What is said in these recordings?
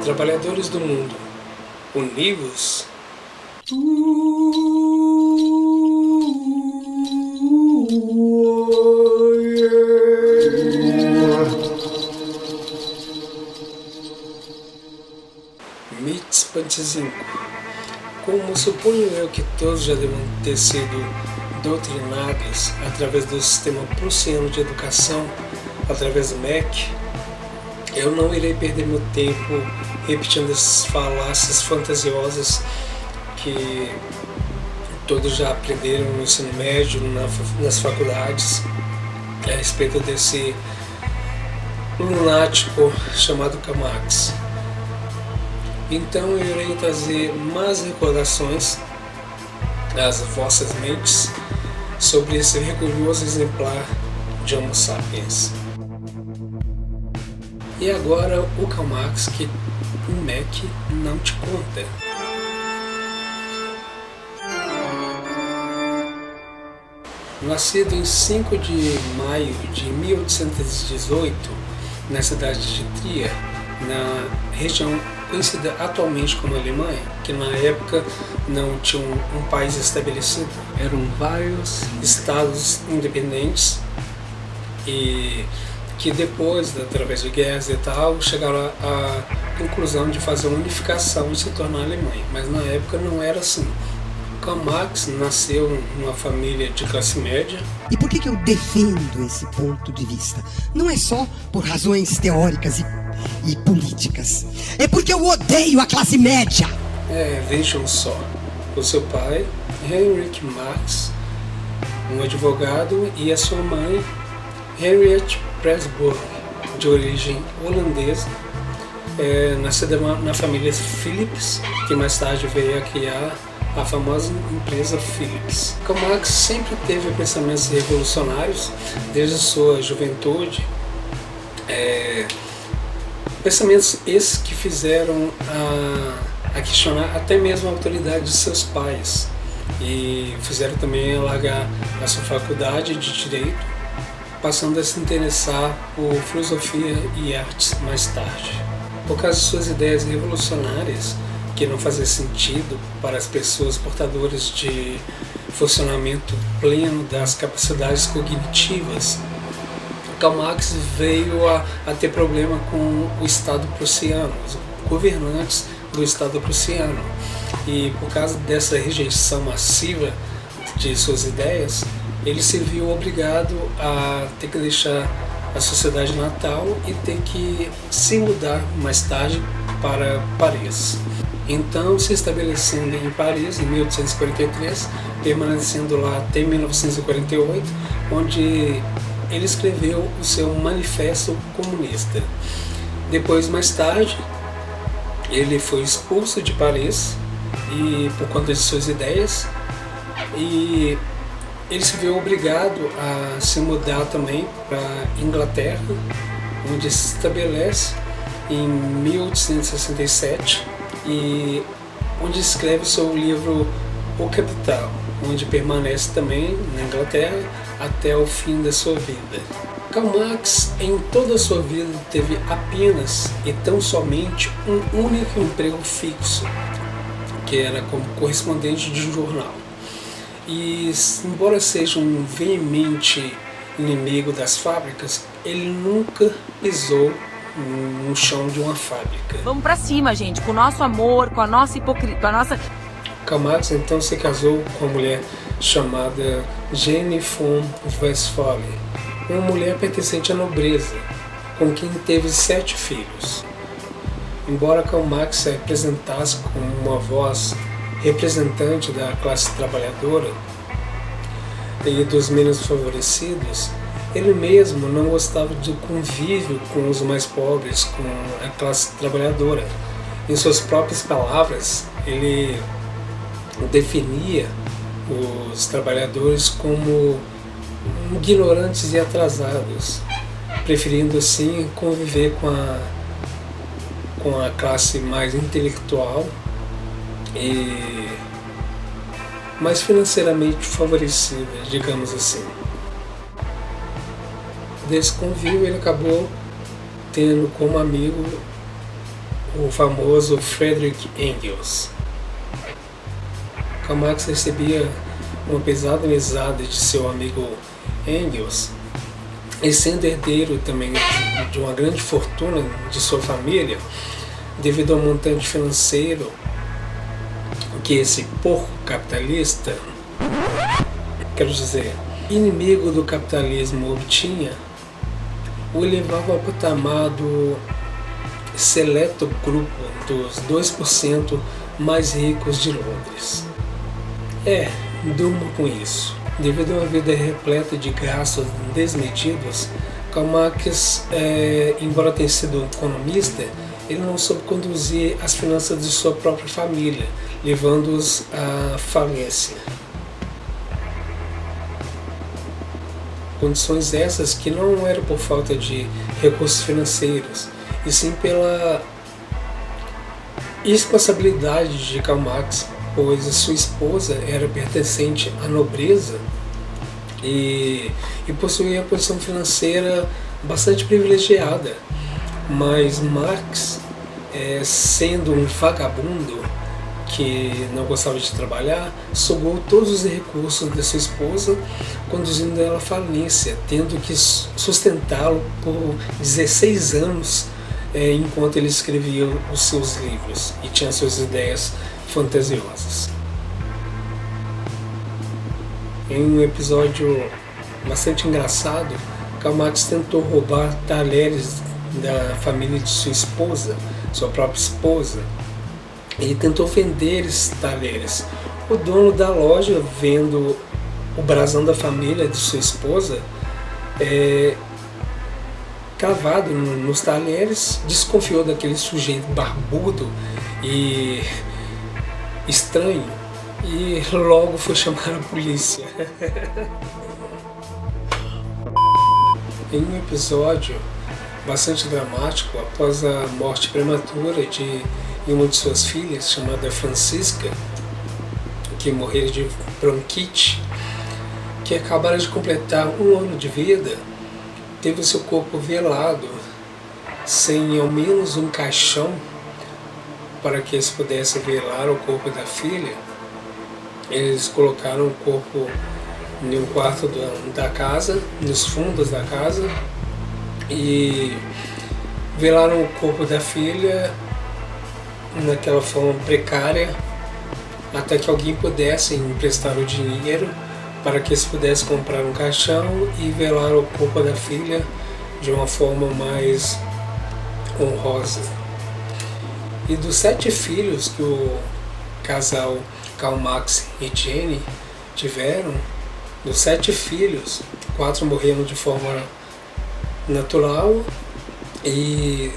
Trabalhadores do mundo, univos. Mites Pantizinco. Como suponho eu que todos já devam ter sido doutrinados através do sistema prussiano de educação, através do MEC, eu não irei perder meu tempo repetindo essas falácias fantasiosas que todos já aprenderam no ensino médio, nas faculdades, a respeito desse lunático chamado Karl Marx. Então eu irei trazer mais recordações às vossas mentes sobre esse orgulhoso exemplar de Homo sapiens. E agora o Karl Marx que o MEC não te conta. Nascido em 5 de maio de 1818, na cidade de Trier, na região conhecida atualmente como Alemanha, que na época não tinha um país estabelecido, eram vários estados independentes e que depois, através de guerras e tal, chegaram à conclusão de fazer uma unificação e se tornar Alemanha, mas na época não era assim. Karl Marx nasceu numa família de classe média. E por que eu defendo esse ponto de vista? Não é só por razões teóricas e políticas. É porque eu odeio a classe média. Vejam só. O seu pai, Heinrich Marx, um advogado, e a sua mãe, Henriette Presburg, de origem holandesa, nascida na família Philips, que mais tarde veio a criar a famosa empresa Philips. Karl Marx sempre teve pensamentos revolucionários desde sua juventude, pensamentos esses que fizeram a questionar até mesmo a autoridade de seus pais e fizeram também largar a sua faculdade de Direito, passando a se interessar por filosofia e artes mais tarde. Por causa de suas ideias revolucionárias, que não fazia sentido para as pessoas portadoras de funcionamento pleno das capacidades cognitivas, Karl Marx veio a ter problema com o Estado prussiano, os governantes do Estado prussiano. E por causa dessa rejeição massiva de suas ideias, ele se viu obrigado a ter que deixar a sociedade natal e ter que se mudar mais tarde para Paris. Então, se estabelecendo em Paris em 1843, permanecendo lá até 1948, onde ele escreveu o seu Manifesto Comunista. Depois, mais tarde, ele foi expulso de Paris e por conta de suas ideias, e ele se viu obrigado a se mudar também para Inglaterra, onde se estabelece em 1867 e onde escreve seu livro O Capital, onde permanece também na Inglaterra até o fim da sua vida. Karl Marx, em toda a sua vida, teve apenas e tão somente um único emprego fixo, que era como correspondente de um jornal. E, embora seja um veemente inimigo das fábricas, ele nunca pisou no chão de uma fábrica. Vamos pra cima, gente, com o nosso amor, com a nossa hipocrisia, com a nossa... Karl Marx então se casou com uma mulher chamada Jenny von Westphalen, uma mulher pertencente à nobreza, com quem teve 7 filhos. Embora Karl Marx se apresentasse como uma voz representante da classe trabalhadora e dos menos favorecidos, ele mesmo não gostava do convívio com os mais pobres, com a classe trabalhadora. Em suas próprias palavras, ele definia os trabalhadores como ignorantes e atrasados, preferindo assim conviver com a classe mais intelectual e mais financeiramente favorecida, digamos assim. Desse convívio ele acabou tendo como amigo o famoso Friedrich Engels. Karl Marx recebia uma pesada mesada de seu amigo Engels, e sendo herdeiro também de uma grande fortuna de sua família, devido ao montante financeiro que esse porco capitalista, quero dizer, inimigo do capitalismo obtinha, o levava ao patamar do seleto grupo dos 2% mais ricos de Londres. Durma com isso. Devido a uma vida repleta de gastos desmedidos, Karl Marx, embora tenha sido economista, ele não soube conduzir as finanças de sua própria família, levando-os à falência. Condições essas que não eram por falta de recursos financeiros, e sim pela irresponsabilidade de Karl Marx, pois a sua esposa era pertencente à nobreza e possuía uma posição financeira bastante privilegiada. Mas Marx, sendo um vagabundo que não gostava de trabalhar, sugou todos os recursos da sua esposa, conduzindo ela à falência, tendo que sustentá-lo por 16 anos, enquanto ele escrevia os seus livros e tinha suas ideias fantasiosas. Em um episódio bastante engraçado, Karl Marx tentou roubar talheres da família de sua esposa, sua própria esposa, e tentou vender esses talheres. O dono da loja, vendo o brasão da família de sua esposa cravado nos talheres, desconfiou daquele sujeito barbudo e estranho e logo foi chamar a polícia. Em um episódio bastante dramático, após a morte prematura de uma de suas filhas, chamada Francisca, que morreu de bronquite, que acabara de completar 1 ano de vida, teve seu corpo velado, sem ao menos um caixão para que eles pudessem velar o corpo da filha. Eles colocaram o corpo em um quarto da casa, nos fundos da casa, e velaram o corpo da filha naquela forma precária, até que alguém pudesse emprestar o dinheiro para que eles pudessem comprar um caixão e velar o corpo da filha de uma forma mais honrosa. E dos 7 filhos que o casal Karl Marx e Jenny tiveram, dos 7 filhos, 4 morreram de forma natural e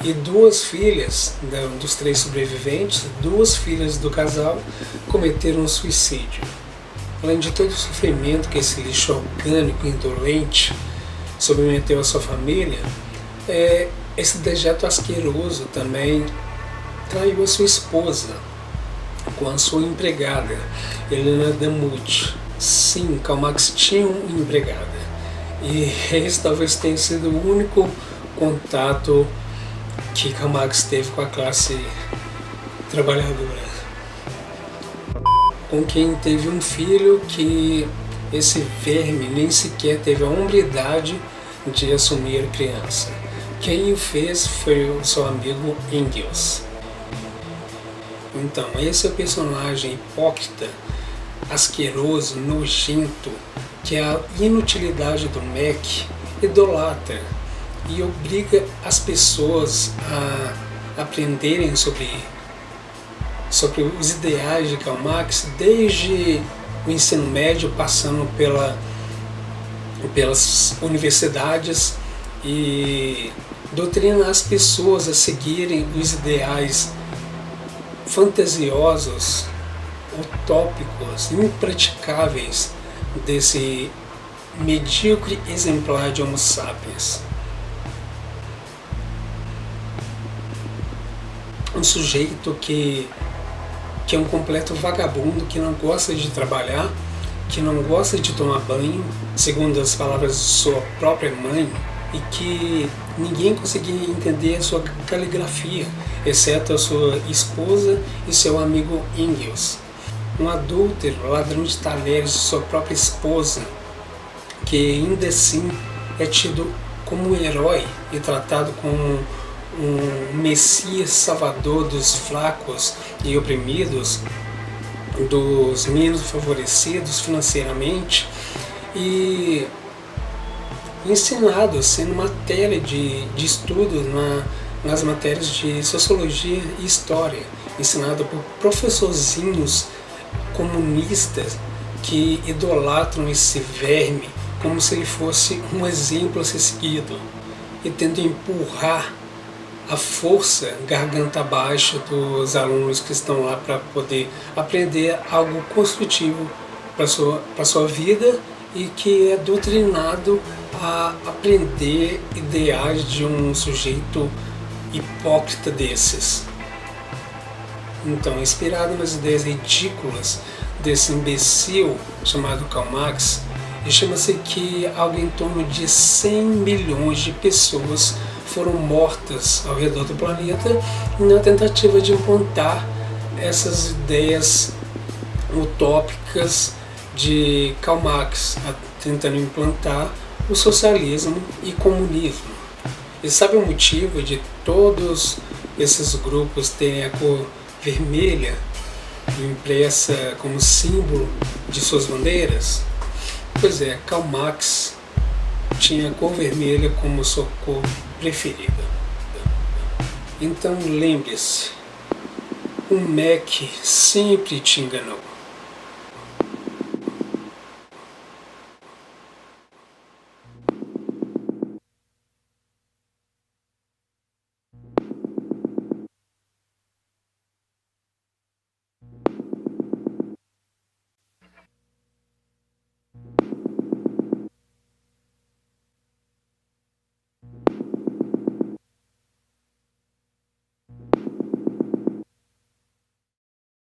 2 filhas, dos 3 sobreviventes, 2 filhas do casal cometeram um suicídio. Além de todo o sofrimento que esse lixo orgânico indolente submeteu à sua família, esse dejeto asqueroso também traiu a sua esposa com a sua empregada, Helena Demuth. Sim, Karl Marx tinha uma empregada, e esse talvez tenha sido o único contato que Karl Marx teve com a classe trabalhadora, com quem teve um filho que esse verme nem sequer teve a hombridade de assumir a criança. Quem o fez foi o seu amigo Engels. Então, esse é o personagem hipócrita, asqueroso, nojento, que a inutilidade do MEC idolatra e obriga as pessoas a aprenderem sobre os ideais de Karl Marx desde o ensino médio, passando pelas universidades, e doutrina as pessoas a seguirem os ideais fantasiosos, utópicos, impraticáveis desse medíocre exemplar de Homo sapiens. Um sujeito que é um completo vagabundo, que não gosta de trabalhar, que não gosta de tomar banho, segundo as palavras de sua própria mãe, e que ninguém conseguia entender a sua caligrafia, exceto a sua esposa e seu amigo Engels. Um adúltero, ladrão de talheres de sua própria esposa, que ainda assim é tido como um herói e tratado como um messias salvador dos fracos e oprimidos, dos menos favorecidos financeiramente, e ensinado, sendo matéria de estudo nas matérias de sociologia e história, ensinado por professorzinhos comunistas que idolatram esse verme como se ele fosse um exemplo a ser seguido, e tendo empurrar a força garganta abaixo dos alunos que estão lá para poder aprender algo construtivo para sua vida, e que é doutrinado a aprender ideais de um sujeito hipócrita desses. Então, inspirado nas ideias ridículas desse imbecil chamado Karl Marx, estima-se que algo em torno de 100 milhões de pessoas foram mortas ao redor do planeta na tentativa de implantar essas ideias utópicas de Karl Marx, tentando implantar o socialismo e comunismo. E sabe o motivo de todos esses grupos terem a cor vermelha impressa como símbolo de suas bandeiras? Pois é, Karl Marx tinha a cor vermelha como sua cor preferida. Então lembre-se, o MEC sempre te enganou.